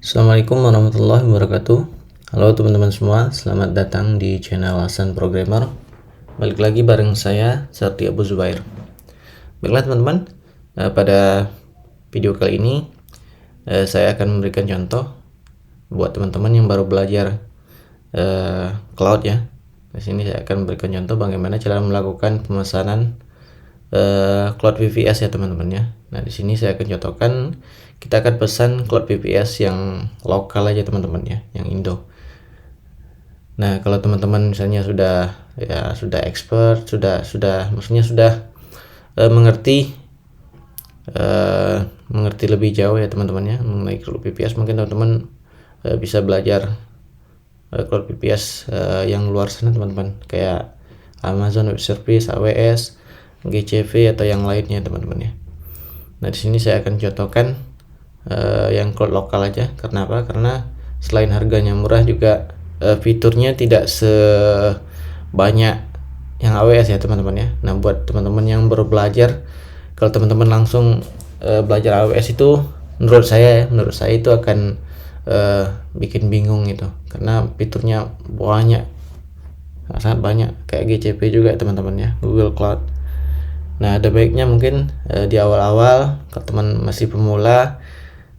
Assalamualaikum warahmatullahi wabarakatuh. Halo teman-teman semua, selamat datang di channel Hasan Programmer. Balik lagi bareng saya, Sarti Abu Zubair. Baiklah teman-teman, pada video kali ini saya akan memberikan contoh buat teman-teman yang baru belajar cloud ya. Di sini saya akan memberikan contoh bagaimana cara melakukan pemesanan cloud VPS ya teman-teman ya. Nah di sini saya akan contohkan kita akan pesan cloud VPS yang lokal aja teman-teman ya, yang Indo. Nah kalau teman-teman misalnya sudah expert, maksudnya sudah mengerti lebih jauh ya teman-teman ya mengenai cloud VPS, mungkin teman-teman bisa belajar cloud VPS yang luar sana teman-teman, kayak Amazon Web Service, AWS, GCP atau yang lainnya teman-teman ya. Nah di sini saya akan contohkan yang cloud lokal aja. Karena apa? Karena selain harganya murah juga fiturnya tidak sebanyak yang AWS ya teman-teman ya. Nah buat teman-teman yang baru belajar, kalau teman-teman langsung belajar AWS itu menurut saya itu akan bikin bingung gitu, karena fiturnya banyak, sangat banyak, kayak GCP juga teman-teman ya, Google Cloud. Nah ada baiknya mungkin di awal-awal kalau teman masih pemula,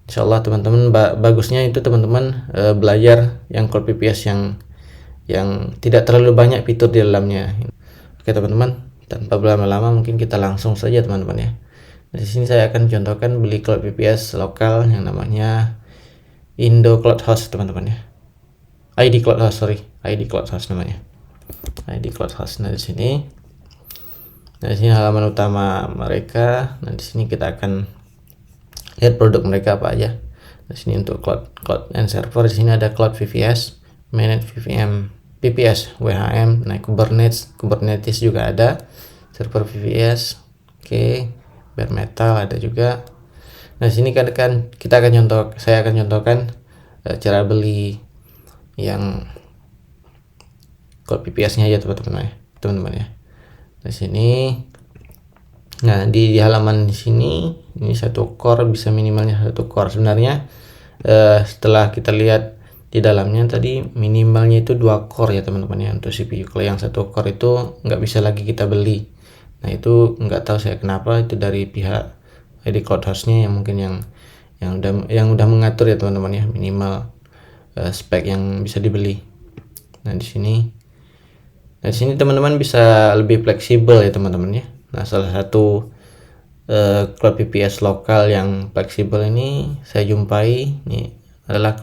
insyaallah teman-teman bagusnya itu teman-teman belajar yang cloud VPS yang tidak terlalu banyak fitur di dalamnya. Oke teman-teman, tanpa berlama-lama mungkin kita langsung saja teman-teman ya. Di sini saya akan contohkan beli cloud VPS lokal yang namanya Indo Cloud Host teman-teman ya. ID Cloud Host namanya. ID Cloud Host. Nah di sini halaman utama mereka. Nah di sini kita akan lihat produk mereka apa aja. Di sini untuk cloud and server, di sini ada cloud VPS, managed VPN, VPS, WHM, nah Kubernetes juga ada, server VPS, bare metal ada juga. Nah di sini saya akan contohkan cara beli yang cloud VPS-nya aja teman-teman ya. Di sini, nah di halaman di sini ini satu core, bisa minimalnya satu core. Sebenarnya setelah kita lihat di dalamnya tadi minimalnya itu 2 core ya teman-teman ya untuk CPU. Kalau yang satu core itu nggak bisa lagi kita beli. Nah itu nggak tahu saya kenapa, itu dari pihak ID Cloud Host-nya yang mungkin yang udah mengatur ya teman-teman ya, minimal spek yang bisa dibeli. Nah di sini teman-teman bisa lebih fleksibel ya teman-teman ya. Nah salah satu cloud VPS lokal yang fleksibel ini saya jumpai ini adalah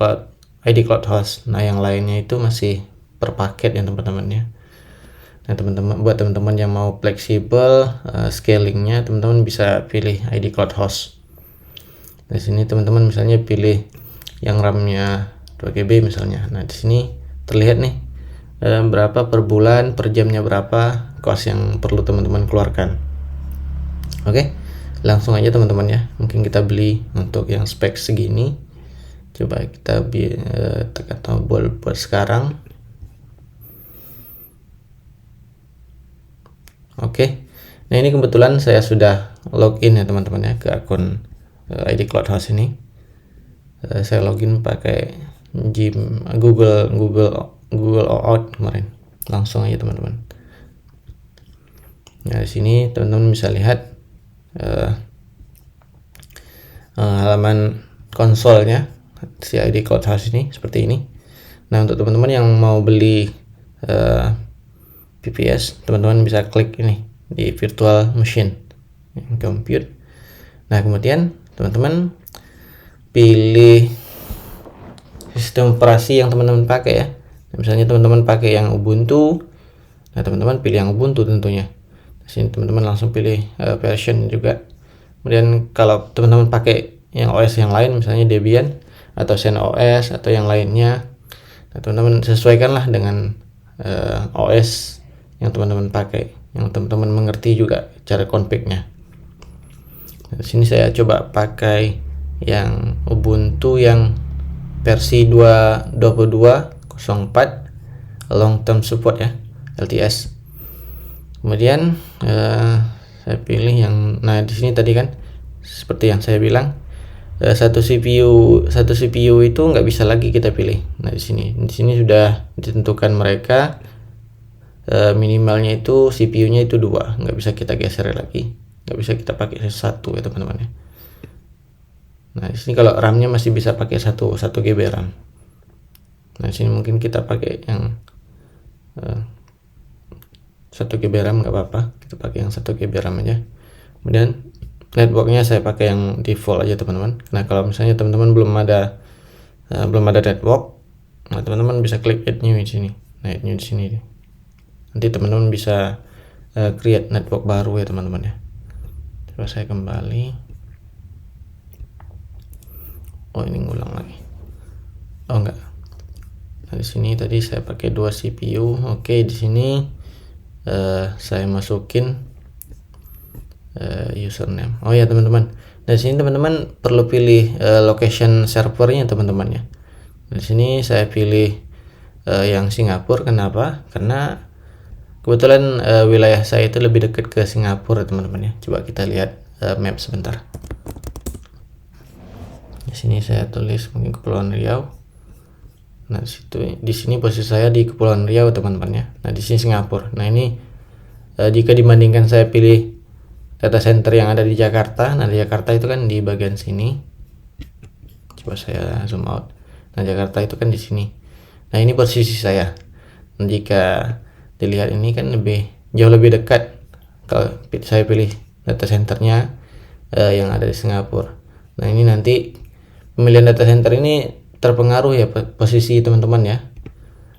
ID Cloud Host. Nah yang lainnya itu masih per paket ya teman-teman ya. Nah buat teman-teman yang mau fleksibel scalingnya, teman-teman bisa pilih ID Cloud Host. Di sini teman-teman misalnya pilih yang RAM-nya 2 GB misalnya. Nah di sini terlihat nih berapa per bulan, per jamnya berapa cost yang perlu teman-teman keluarkan. Oke, langsung aja teman-teman ya, mungkin kita beli untuk yang spek segini. Coba kita tekan tombol buat sekarang. Oke, nah ini kebetulan saya sudah login ya teman-teman ya ke akun ID Cloud Host ini. Saya login pakai Google OAuth kemarin. Langsung aja teman-teman. Nah di sini teman-teman bisa lihat halaman konsolnya si ID Cloud Host ini seperti ini. Nah untuk teman-teman yang mau beli VPS, teman-teman bisa klik ini di virtual machine, compute. Nah kemudian teman-teman pilih sistem operasi yang teman-teman pakai ya. Misalnya teman-teman pakai yang Ubuntu, nah teman-teman pilih yang Ubuntu tentunya. Di sini teman-teman langsung pilih version juga. Kemudian kalau teman-teman pakai yang OS yang lain, misalnya Debian atau CentOS atau yang lainnya, nah teman-teman sesuaikanlah dengan OS yang teman-teman pakai, yang teman-teman mengerti juga cara config-nya. Nah, di sini saya coba pakai yang Ubuntu yang versi 22.04 long term support ya, LTS. Kemudian saya pilih yang, nah di sini tadi kan seperti yang saya bilang satu CPU itu nggak bisa lagi kita pilih. Nah di sini sudah ditentukan mereka minimalnya itu CPU-nya itu 2, nggak bisa kita geser lagi, nggak bisa kita pakai satu ya teman-teman ya. Nah di sini kalau RAM-nya masih bisa pakai 1 GB RAM. Nah di sini mungkin kita pakai yang 1 GB RAM nggak apa-apa, kita pakai yang 1 GB RAM aja. Kemudian networknya saya pakai yang default aja teman-teman. Nah kalau misalnya teman-teman belum ada network, nah teman-teman bisa klik add new di sini. Nah add new di sini. Nanti teman-teman bisa create network baru ya teman-teman ya. Coba saya kembali. Oh ini ngulang lagi. Oh enggak. Nah di sini tadi saya pakai 2 CPU. Oke di sini saya masukin username. Oh ya teman-teman. Di sini teman-teman perlu pilih location servernya teman-teman ya. Di sini saya pilih yang Singapura. Kenapa? Karena kebetulan wilayah saya itu lebih dekat ke Singapura teman-teman ya. Coba kita lihat map sebentar. Di sini saya tulis mungkin Kepulauan Riau. Nah di sini posisi saya di Kepulauan Riau teman-teman ya. Nah di sini Singapura. Nah ini jika dibandingkan saya pilih data center yang ada di Jakarta, nah di Jakarta itu kan di bagian sini. Coba saya zoom out. Nah Jakarta itu kan di sini. Nah ini posisi saya. Nah, jika dilihat ini kan jauh lebih dekat kalau saya pilih data centernya yang ada di Singapura. Nah ini nanti pemilihan data center ini terpengaruh ya posisi teman-teman ya.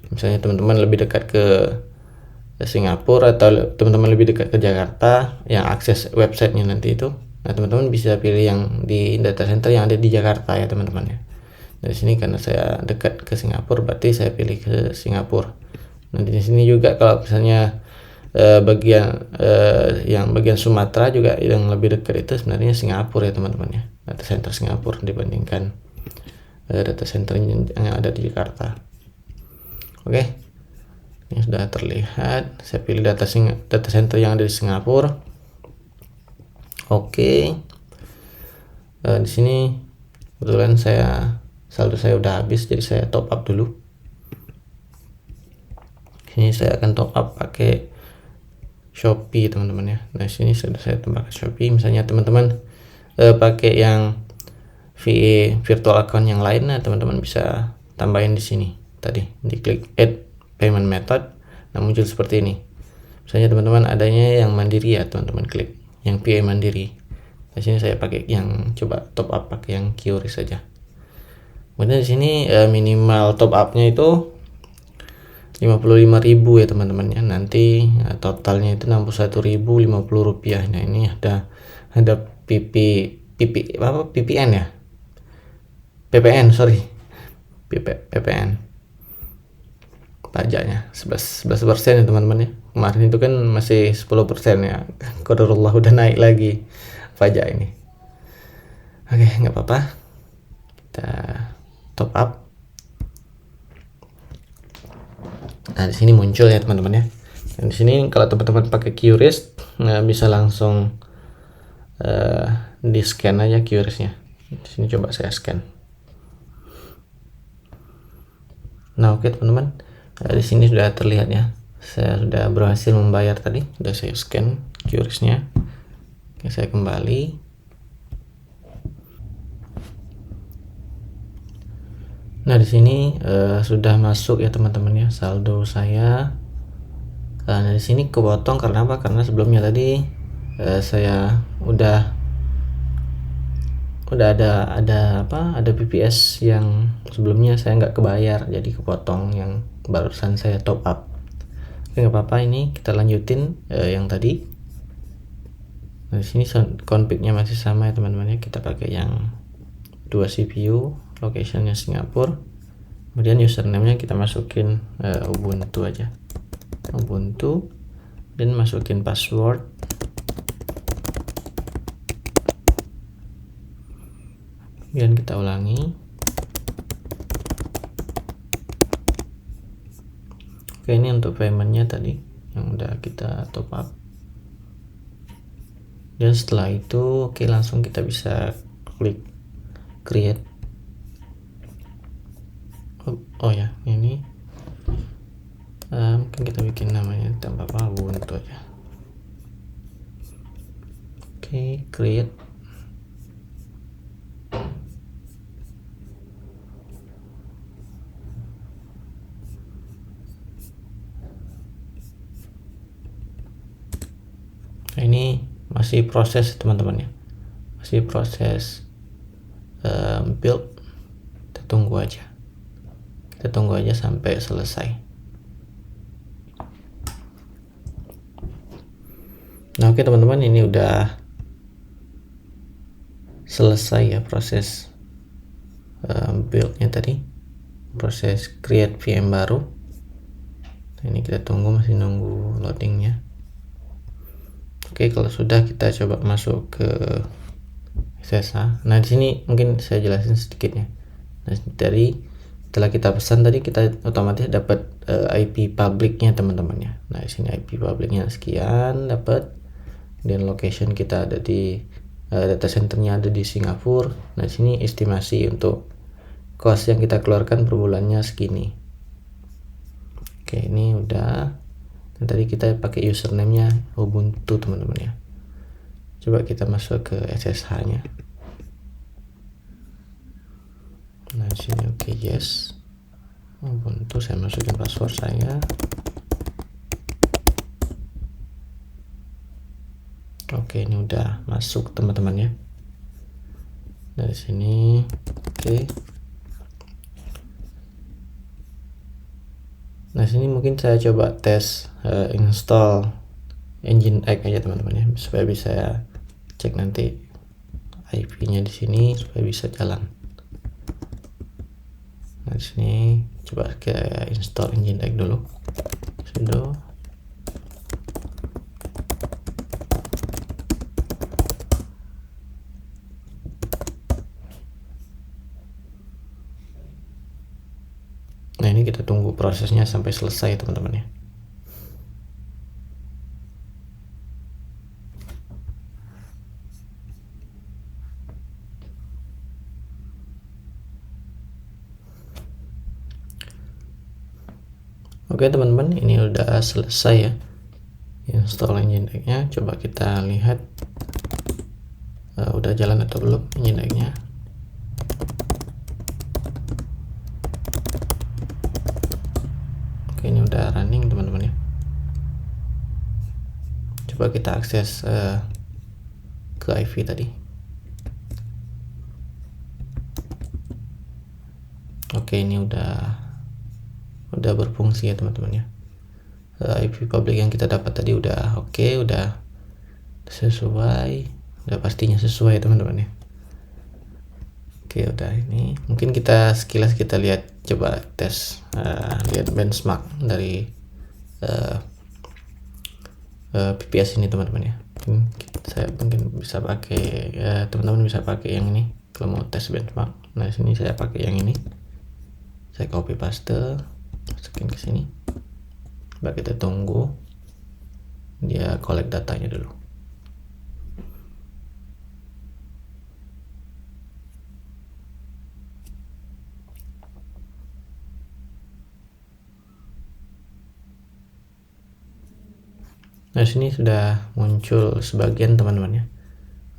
Misalnya teman-teman lebih dekat ke Singapura atau teman-teman lebih dekat ke Jakarta yang akses websitenya nanti itu, nah teman-teman bisa pilih yang di data center yang ada di Jakarta ya teman-teman ya. Dari sini karena saya dekat ke Singapura berarti saya pilih ke Singapura. Nah di sini juga kalau misalnya bagian Sumatera juga yang lebih dekat itu sebenarnya Singapura ya teman-teman ya, data center Singapura dibandingkan data center yang ada di Jakarta. Oke. Ini sudah terlihat. Saya pilih data center yang ada di Singapura. Oke. Di sini kebetulan saldo saya udah habis, jadi saya top up dulu. Sini saya akan top up pakai Shopee teman-teman ya. Nah sini sudah saya tambahkan Shopee. Misalnya teman-teman pakai yang VA virtual account yang lain, nah teman-teman bisa tambahin di sini. Tadi diklik add payment method, nah muncul seperti ini. Misalnya teman-teman adanya yang mandiri ya, teman-teman klik yang PA mandiri. Di sini saya pakai yang coba top up pakai yang QRIS saja. Kemudian di sini minimal top upnya itu 55.000 ya teman-teman ya. Nanti totalnya itu 61.050 rupiah. Nah ini ada PPN ya, PPN PPN pajaknya 11% ya teman-teman ya. Kemarin itu kan masih 10% ya. Qadarullah udah naik lagi pajak ini. Oke, nggak apa-apa. Kita top up. Nah, di sini muncul ya teman-teman ya. Dan di sini kalau teman-teman pakai QRIS, bisa langsung di scan aja QRIS-nya. Di sini coba saya scan. Nah, oke teman-teman. Di sini sudah terlihat ya, saya sudah berhasil membayar tadi, sudah saya scan QRIS-nya. Oke, saya kembali. Nah di sini sudah masuk ya teman-teman ya saldo saya. Nah di sini kepotong karena apa? Karena sebelumnya tadi saya udah ada PPS yang sebelumnya saya nggak kebayar, jadi kepotong yang barusan saya top up. Oke, nggak apa-apa, ini kita lanjutin yang tadi. Nah di sini config-nya masih sama ya teman-teman ya, kita pakai yang 2 CPU, locationnya Singapura. Kemudian username-nya kita masukin Ubuntu aja, Ubuntu, dan masukin password. Kemudian kita ulangi. Oke, ini untuk paymentnya tadi yang udah kita top up. Dan setelah itu oke, langsung kita bisa klik create. Oh ya, ini mungkin kita bikin namanya tanpa Ubuntu aja. Oke, create. Nah, ini masih proses teman-teman ya, masih proses build. Kita tunggu aja sampai selesai. Nah, oke teman-teman, ini udah selesai ya proses buildnya tadi, proses create VM baru. Nah, ini kita tunggu, masih nunggu loadingnya. Oke, kalau sudah kita coba masuk ke SSH. Nah, di sini mungkin saya jelasin sedikitnya. Nah, dari setelah kita pesan tadi, kita otomatis dapat IP publicnya teman-teman ya. Nah, di sini IP publicnya sekian dapat, dan location kita ada di data centernya ada di Singapura. Nah, di sini estimasi untuk cost yang kita keluarkan per bulannya segini. Oke, ini udah. Nah, tadi kita pakai username-nya Ubuntu teman-teman ya. Coba kita masuk ke SSH-nya. Nah, di sini oke, yes. Ubuntu, saya masukin password saya. Oke, ini udah masuk teman-teman ya. Dari sini, oke. Nah, sini mungkin saya coba tes install Nginx aja teman-teman ya, supaya bisa cek nanti IP-nya di sini supaya bisa jalan. Nah, di sini coba ke install Nginx dulu. Sudo. Nah, ini kita tunggu prosesnya sampai selesai teman-teman ya. Oke teman-teman, ini udah selesai ya install Nginx-nya. Coba kita lihat udah jalan atau belum Nginx-nya. Oke, ini udah running teman-teman ya. Coba kita akses ke IV tadi. Oke, ini udah berfungsi ya teman-teman ya. IP public yang kita dapat tadi udah oke, udah sesuai, udah pastinya sesuai teman-teman ya. Oke, udah. Ini mungkin kita sekilas kita lihat, coba tes lihat benchmark dari PPS ini teman-teman ya. Saya mungkin bisa pakai, teman-teman bisa pakai yang ini kalau mau tes benchmark. Nah, sini saya pakai yang ini, saya copy paste, masukin ke sini. Coba kita tunggu dia collect datanya dulu. Nah, sini sudah muncul sebagian teman-teman ya.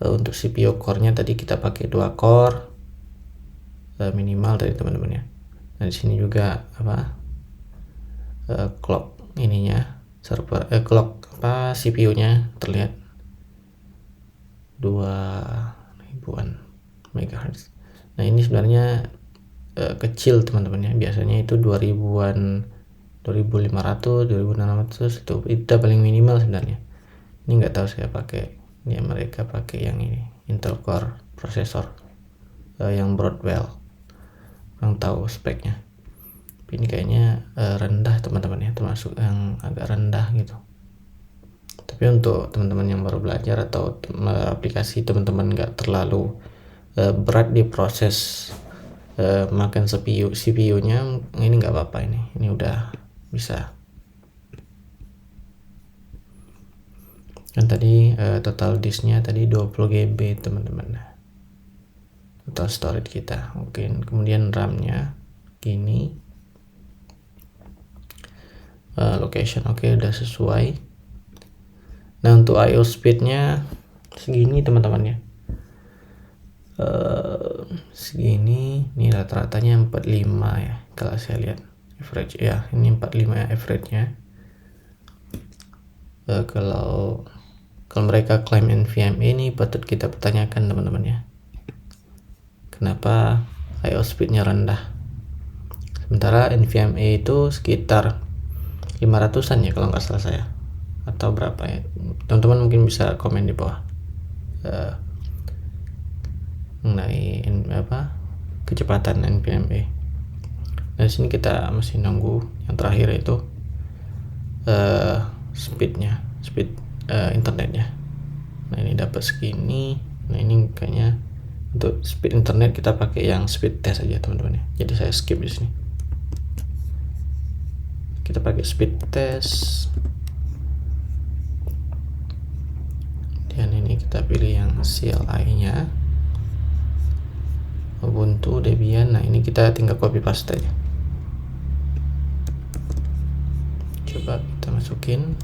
Untuk CPU core-nya tadi kita pakai 2 core minimal tadi teman-teman ya. Nah, di sini juga clock ininya server clock CPU-nya terlihat 2000-an MHz. Nah, ini sebenarnya kecil teman-teman ya. Biasanya itu 2000-an, 2500, 2600 itu paling minimal sebenarnya. Ini nggak tahu saya pakai, ya mereka pakai yang ini Intel Core prosesor yang Broadwell, kurang tahu speknya. Tapi ini kayaknya rendah teman-teman ya, termasuk yang agak rendah gitu. Tapi untuk teman-teman yang baru belajar atau aplikasi teman-teman nggak terlalu berat di proses makan CPU-nya, ini nggak apa-apa, ini udah bisa. Dan tadi total disknya tadi 20 GB teman-teman. atau storage kita. Oke, kemudian RAM-nya gini. Location oke, udah sesuai. Nah, untuk IO speed-nya segini teman-teman ya. Segini, ini rata-ratanya 45 ya kalau saya lihat average ya, ini 45 ya average-nya. Kalau mereka klaim NVMe ini patut kita pertanyakan teman-teman ya, kenapa IO speed-nya rendah sementara NVMe itu sekitar 500-an ya kalau nggak salah saya, atau berapa ya, teman-teman mungkin bisa komen di bawah mengenai kecepatan NVMe. Dari sini kita masih nunggu yang terakhir itu speed internetnya. Nah, ini dapat segini. Nah, ini kayaknya untuk speed internet kita pakai yang speed test aja teman-teman ya. Jadi saya skip di sini. Kita pakai speed test. Dan ini kita pilih yang CLI-nya. Ubuntu, Debian. Nah, ini kita tinggal copy paste aja. Coba kita masukin.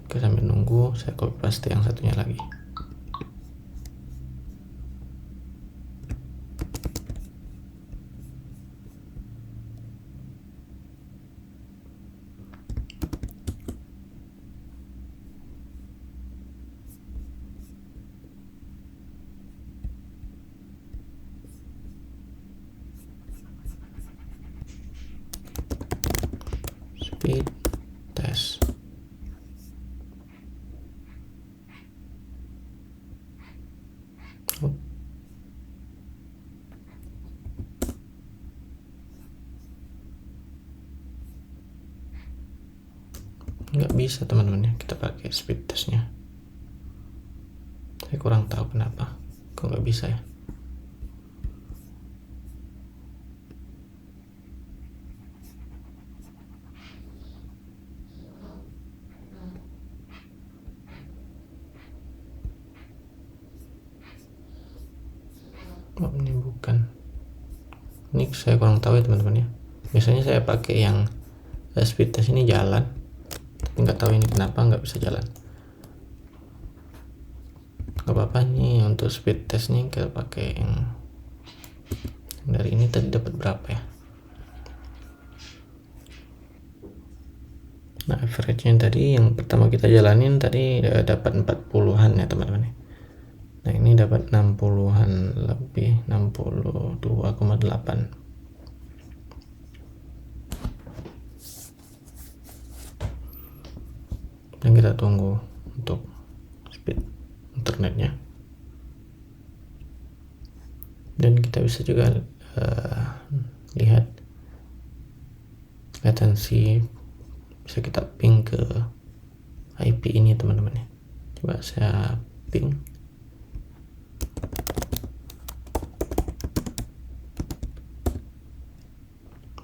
Oke, sambil nunggu saya copy paste yang satunya lagi. Speed test. Nggak bisa teman-teman ya kita pakai speed testnya. Saya kurang tahu kenapa kok nggak bisa ya. Oh, ini bukan. Ini saya kurang tahu ya teman-teman ya. Biasanya saya pakai yang speed test ini jalan, tapi nggak tahu ini kenapa nggak bisa jalan. Nggak apa-apa nih, untuk speed test nih kita pakai yang dari ini. Tadi dapat berapa ya? Nah, average-nya tadi yang pertama kita jalanin tadi dapat 40-an ya teman-teman. Nah, ini dapat 60-an lebih, 62,8. Dan kita tunggu untuk speed internetnya. Dan kita bisa juga lihat latency, bisa kita ping ke IP ini teman-teman ya. Coba saya ping.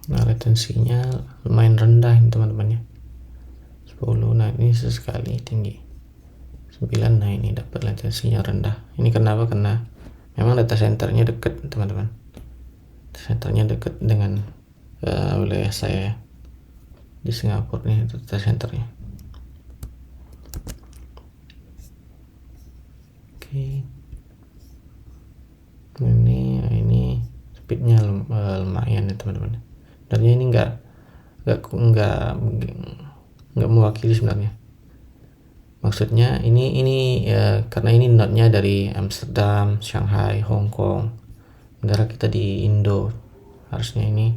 Nah, latensinya lumayan rendah ini teman-teman ya, 10. Nah, ini sesekali tinggi 9. Nah, ini dapat latensinya rendah. Ini kenapa? Karena memang data centernya dekat teman-teman. Data centernya dekat dengan wilayah saya di Singapura nih, data centernya. Oke. Ini speednya lumayan ya teman-teman. Sebenarnya ini nggak mewakili sebenarnya. Maksudnya ini ya, karena ini node-nya dari Amsterdam, Shanghai, Hong Kong. Sementara kita di Indo, harusnya ini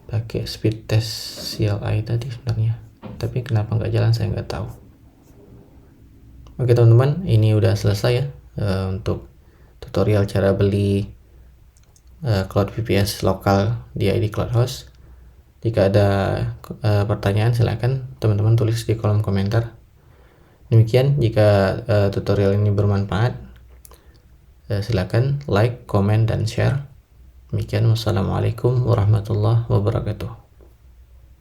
pakai speed test CLI tadi sebenarnya. Tapi kenapa nggak jalan saya nggak tahu. Oke teman-teman, ini udah selesai ya untuk tutorial cara beli Cloud VPS lokal di ID Cloud Host. Jika ada pertanyaan silakan teman-teman tulis di kolom komentar. Demikian, jika tutorial ini bermanfaat, silakan like, komen, dan share. Demikian, wassalamualaikum warahmatullahi wabarakatuh.